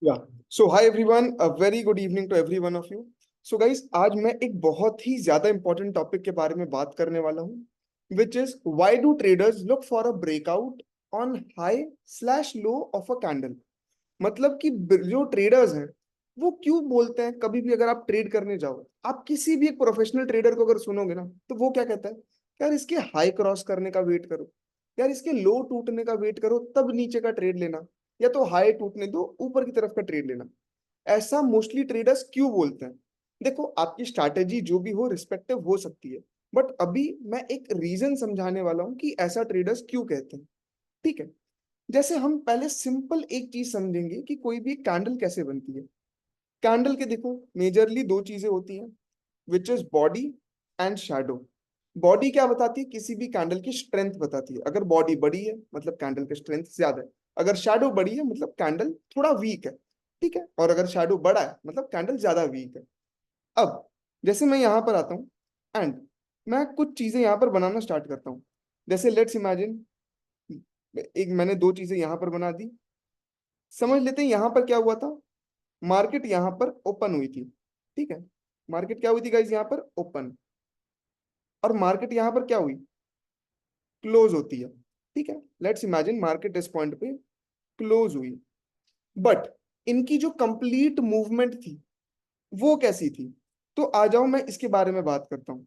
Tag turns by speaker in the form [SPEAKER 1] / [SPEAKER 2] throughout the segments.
[SPEAKER 1] या so hi everyone, a very good evening to every one of you. So guys, आज मैं एक बहुत ही ज्यादा इंपॉर्टेंट टॉपिक के बारे में बात करने वाला हूँ, which is why do traders look for a breakout on high slash low of a candle. मतलब कि जो ट्रेडर्स हैं वो क्यों बोलते हैं, कभी भी अगर आप ट्रेड करने जाओ, आप किसी भी एक प्रोफेशनल ट्रेडर को अगर सुनोगे ना, तो वो क्या कहता है, यार इसके हाई क्रॉस करने का वेट करो, यार इसके लो टूटने का वेट करो, तब नीचे का ट्रेड लेना, या तो हाई टूटने दो ऊपर की तरफ का ट्रेड लेना। ऐसा मोस्टली ट्रेडर्स क्यों बोलते हैं? देखो, आपकी स्ट्रैटेजी जो भी हो रिस्पेक्टिव हो सकती है, बट अभी मैं एक रीजन समझाने वाला हूं कि ऐसा ट्रेडर्स क्यों कहते हैं। ठीक है। जैसे हम पहले सिंपल एक चीज समझेंगे कि कोई भी कैंडल कैसे बनती है। कैंडल के देखो मेजरली दो चीजें होती हैं, which is body and shadow. Body क्या बताती है? किसी भी कैंडल की स्ट्रेंथ बताती है। अगर बॉडी बड़ी है मतलब कैंडल की स्ट्रेंथ ज्यादा है, अगर शैडो बड़ी है मतलब कैंडल थोड़ा वीक है। ठीक है। और अगर शैडो बड़ा है मतलब कैंडल ज्यादा वीक है। अब जैसे मैं यहाँ पर आता हूँ एंड मैं कुछ चीजें यहाँ पर बनाना स्टार्ट करता हूँ। जैसे लेट्स इमेजिन, एक मैंने दो चीजें यहाँ पर बना दी। समझ लेते हैं यहाँ पर क्या हुआ था। मार्केट यहाँ पर ओपन हुई थी। ठीक है। मार्केट क्या हुई थी गाइज? यहाँ पर ओपन। और मार्केट यहाँ पर क्या हुई? क्लोज होती है। ठीक है। लेट्स इमेजिन मार्केट इस पॉइंट पे क्लोज हुई, बट इनकी जो कंप्लीट मूवमेंट थी वो कैसी थी? तो आ जाओ मैं इसके बारे में बात करता हूँ।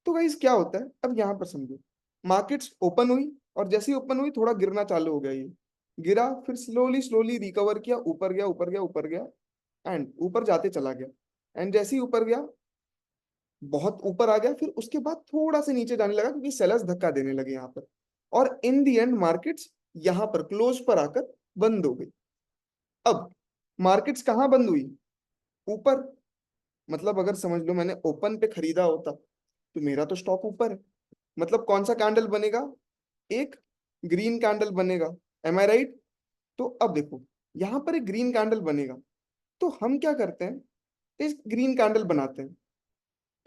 [SPEAKER 1] तो गाइस क्या होता है, अब यहाँ पर समझो। मार्केट्स ओपन हुई और जैसे ही ओपन हुई थोड़ा गिरना चालू हो गया। ये गिरा, फिर स्लोली स्लोली रिकवर किया, ऊपर गया ऊपर गया ऊपर गया, एंड ऊपर जाते चला गया। एंड जैसे ही ऊपर गया, बहुत ऊपर आ गया, फिर उसके बाद थोड़ा सा नीचे जाने लगा क्योंकि सेलर्स धक्का देने लगे यहाँ पर। और इन दी एंड मार्केट्स यहाँ पर क्लोज पर आकर बंद हो गई। अब मार्केट्स कहाँ बंद हुई? ऊपर। मतलब अगर समझ लो मैंने ओपन पे खरीदा होता तो मेरा तो स्टॉक ऊपर है। मतलब कौन सा कैंडल बनेगा? एक ग्रीन कैंडल बनेगा। एम आई राइट? तो अब देखो, यहां पर एक ग्रीन कैंडल बनेगा, तो हम क्या करते हैं, इस ग्रीन कैंडल बनाते हैं।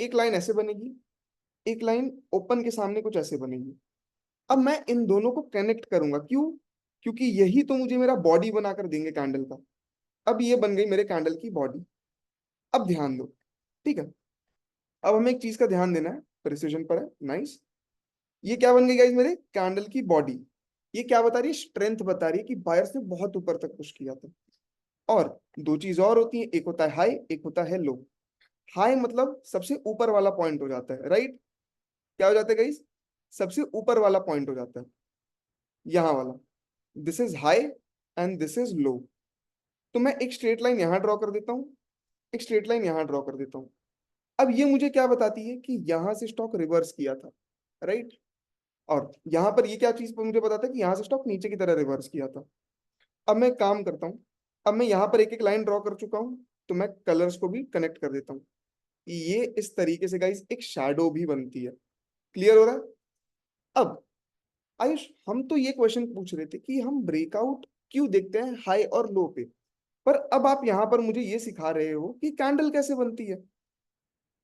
[SPEAKER 1] एक लाइन ऐसे बनेगी, एक लाइन ओपन के सामने कुछ ऐसे बनेगी। अब मैं इन दोनों को कनेक्ट करूंगा, क्यों? क्योंकि यही तो मुझे मेरा बॉडी बनाकर देंगे कैंडल का। अब ये बन गई मेरे कैंडल की बॉडी। अब ध्यान दो। ठीक है। अब हमें एक चीज का ध्यान देना है, प्रिसीजन पर है, नाइस। ये क्या बन गई गाइस? मेरे कैंडल की बॉडी। ये क्या बता रही है? स्ट्रेंथ बता रही है कि बायर्स ने बहुत ऊपर तक पुश किया था। और दो चीज और होती है, एक होता है हाई, एक होता है लो। हाई मतलब सबसे ऊपर वाला पॉइंट हो जाता है, राइट? क्या हो जाता है गाइस? सबसे ऊपर वाला पॉइंट हो जाता है, यहाँ वाला। This is high and this is low. तो मैं एक स्ट्रेट लाइन यहाँ ड्रॉ कर देता हूँ, एक स्ट्रेट लाइन यहाँ ड्रॉ कर देता हूँ। अब ये मुझे क्या बताती है कि यहाँ से स्टॉक रिवर्स किया था, राइट? और यहाँ पर ये क्या चीज पर मुझे बताता है कि यहाँ से स्टॉक नीचे की तरह रिवर्स किया था। अब मैं एक काम करता हूँ, अब मैं यहाँ पर एक एक लाइन ड्रॉ कर चुका हूँ, तो मैं कलर्स को भी कनेक्ट कर देता हूँ कि ये इस तरीके से गाइस एक शैडो भी बनती है। क्लियर हो रहा है? अब आयुष, हम तो ये क्वेश्चन पूछ रहे थे कि हम ब्रेकआउट क्यों देखते हैं हाई और लो पे, पर अब आप यहाँ पर मुझे ये सिखा रहे हो कि कैंडल कैसे बनती है।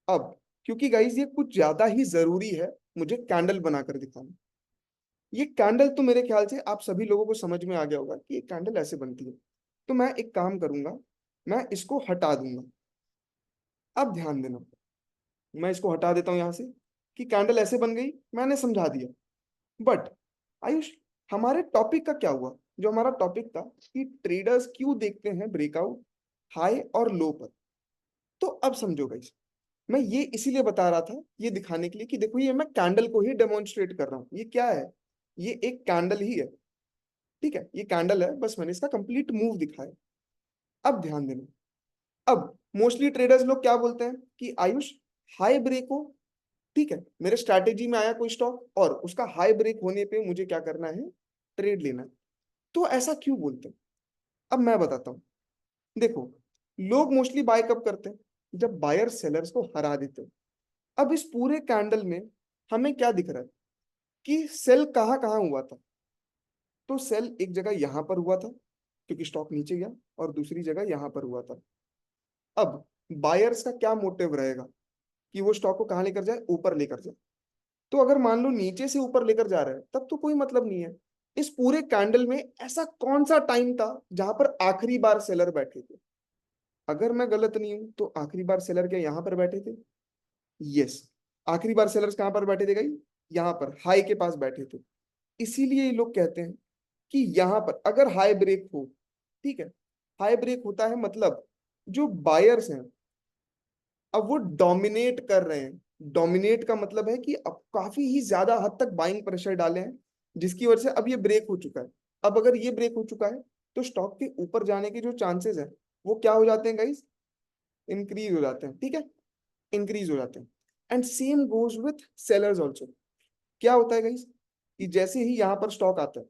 [SPEAKER 1] अब क्योंकि गाइस ये कुछ ज्यादा ही जरूरी है मुझे कैंडल बनाकर दिखाना। ये कैंडल तो मेरे ख्याल से आप सभी लोगों को समझ में आ गया होगा कि ये कैंडल ऐसे बनती है। तो मैं एक काम करूंगा, मैं इसको हटा दूंगा। अब ध्यान देना, मैं इसको हटा देता हूं यहां से कि कैंडल ऐसे बन गई, मैंने समझा दिया। बट आयुष, हमारे टॉपिक का क्या हुआ? जो हमारा टॉपिक था कि ट्रेडर्स क्यों देखते हैं ब्रेकआउट हाई और लो पर। तो अब समझो गाइस, मैं ये इसीलिए बता रहा था, ये दिखाने के लिए कि देखो ये मैं कैंडल को ही डेमोन्स्ट्रेट कर रहा हूँ। ये क्या है? ये एक कैंडल ही है। ठीक है, ये कैंडल है, बस मैंने इसका कंप्लीट मूव दिखाया। अब ध्यान देना। अब मोस्टली ट्रेडर्स लोग क्या बोलते हैं कि आयुष, हाई ब्रेक हो, ठीक है, मेरे स्ट्रैटेजी में आया कोई स्टॉक और उसका हाई ब्रेक होने पे मुझे क्या करना है? ट्रेड लेना है। तो ऐसा क्यों बोलते हैं? अब मैं बताता हूँ। देखो, लोग मोस्टली बाय कब करते हैं? जब बायर सेलर्स को हरा देते हैं। अब इस पूरे कैंडल में हमें क्या दिख रहा है कि सेल कहाँ कहाँ हुआ था? तो सेल एक जगह यहां पर हुआ था क्योंकि स्टॉक नीचे गया, और दूसरी जगह यहां पर हुआ था। अब बायर्स का क्या मोटिव रहेगा कि वो स्टॉक को कहाँ लेकर जाए? ऊपर लेकर जाए। तो अगर मान लो नीचे से ऊपर लेकर जा रहा है, तब तो कोई मतलब नहीं है। इस पूरे कैंडल में ऐसा कौन सा टाइम था जहां पर आखिरी बार सेलर बैठे थे? अगर मैं गलत नहीं हूं तो आखिरी बार सेलर क्या यहां पर बैठे थे? यस, आखिरी बार सेलर्स कहां पर बैठे थे गाइस? यहां पर हाई के पास बैठे थे। इसीलिए ये लोग कहते हैं कि यहां पर अगर हाई ब्रेक हो, ठीक है, हाई ब्रेक होता है मतलब जो बायर्स हैं अब वो डोमिनेट कर रहे हैं। डोमिनेट का मतलब है कि अब काफी ही ज्यादा हद तक बाइंग प्रेशर डाले हैं, जिसकी वजह से अब ये ब्रेक हो चुका है। अब अगर ये ब्रेक हो चुका है तो स्टॉक के ऊपर जाने के जो चांसेस है वो क्या हो जाते हैं गाइस? इंक्रीज हो जाते हैं, ठीक है, इंक्रीज हो जाते हैं। And same goes with sellers also. क्या होता है गाइस कि जैसे ही यहाँ पर स्टॉक आता है,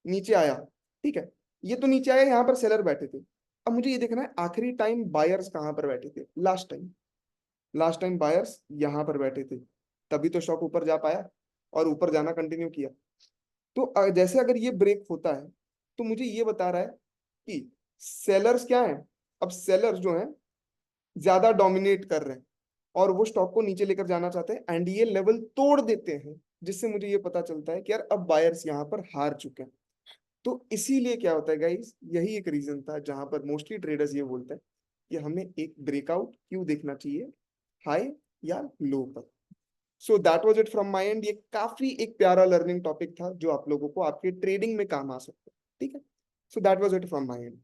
[SPEAKER 1] नीचे आया, ठीक है, ये तो नीचे आया, यहाँ पर सेलर बैठे थे। अब मुझे ये देखना है आखिरी टाइम बायर्स कहाँ पर बैठे थे। लास्ट टाइम बायर्स यहाँ पर बैठे थे, तभी तो स्टॉक ऊपर जा पाया और ऊपर जाना कंटिन्यू किया। तो जैसे अगर ये ब्रेक होता है तो मुझे ये बता रहा है कि सेलर्स क्या है, अब सेलर्स जो है ज्यादा डोमिनेट कर रहे हैं और वो स्टॉक को नीचे लेकर जाना चाहते हैं एंड ये लेवल तोड़ देते हैं, जिससे मुझे ये पता चलता है कि यार अब बायर्स यहाँ पर हार चुके हैं। तो इसीलिए क्या होता है गाइस, यही एक रीजन था जहां पर मोस्टली ट्रेडर्स ये बोलते हैं कि हमें एक ब्रेकआउट क्यों देखना चाहिए, हाई या लो पर। So that was it from my and. ये काफी एक प्यारा लर्निंग टॉपिक था जो आप लोगों को आपके ट्रेडिंग में काम आ सकता है, ठीक है। So that was it from my and.